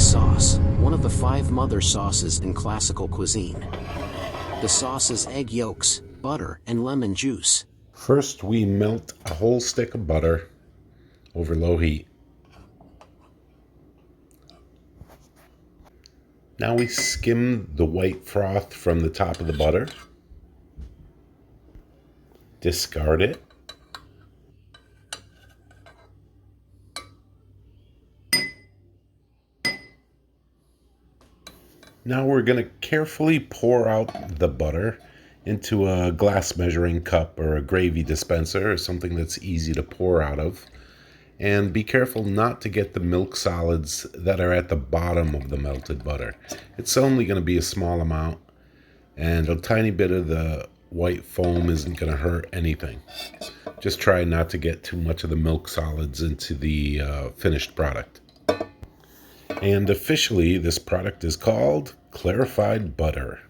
Hollandaise sauce, one of the 5 mother sauces in classical cuisine. The sauce is egg yolks, butter, and lemon juice. First, we melt a whole stick of butter over low heat. Now we skim the white froth from the top of the butter. Discard it. Now we're going to carefully pour out the butter into a glass measuring cup or a gravy dispenser or something that's easy to pour out of. And be careful not to get the milk solids that are at the bottom of the melted butter. It's only going to be a small amount, and a tiny bit of the white foam isn't going to hurt anything. Just try not to get too much of the milk solids into the finished product. And officially, this product is called clarified butter.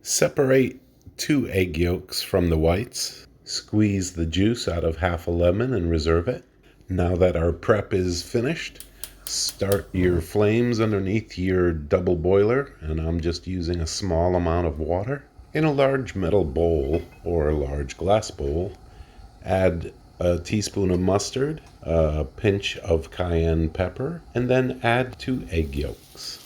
Separate 2 egg yolks from the whites. Squeeze the juice out of half a lemon and reserve it. Now that our prep is finished, start your flames underneath your double boiler, and I'm just using a small amount of water. In a large metal bowl or a large glass bowl, add a teaspoon of mustard, a pinch of cayenne pepper, and then add 2 egg yolks.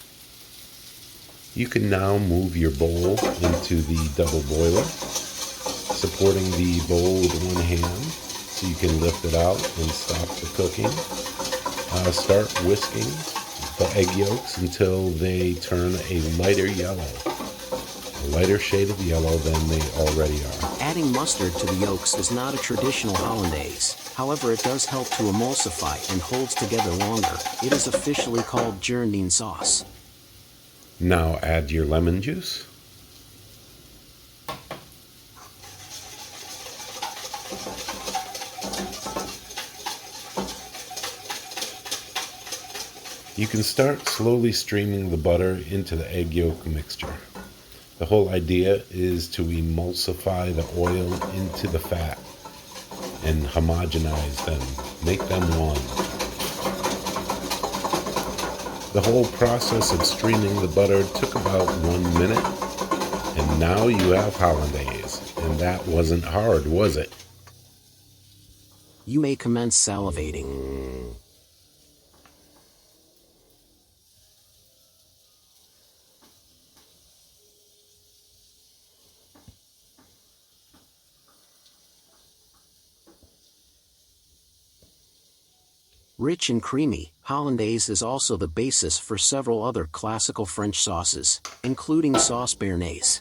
You can now move your bowl into the double boiler, supporting the bowl with one hand so you can lift it out and stop the cooking. Start whisking the egg yolks until they turn a lighter yellow, a lighter shade of yellow than they already are. Adding mustard to the yolks is not a traditional hollandaise. However, it does help to emulsify and holds together longer. It is officially called Hollandaise sauce. Now add your lemon juice. You can start slowly streaming the butter into the egg yolk mixture. The whole idea is to emulsify the oil into the fat and homogenize them, make them one. The whole process of streaming the butter took about 1 minute, and now you have hollandaise. And that wasn't hard, was it? You may commence salivating. Rich and creamy, hollandaise is also the basis for several other classical French sauces, including sauce béarnaise.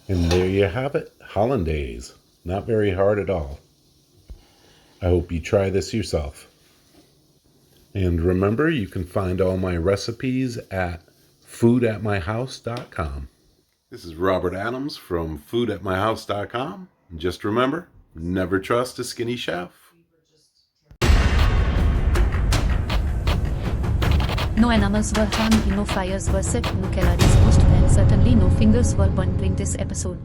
And there you have it, hollandaise. Not very hard at all. I hope you try this yourself. And remember, you can find all my recipes at foodatmyhouse.com. This is Robert Adams from foodatmyhouse.com. And just remember, never trust a skinny chef. No animals were harmed, no fires were set, no calories lost, and certainly no fingers were burned during this episode.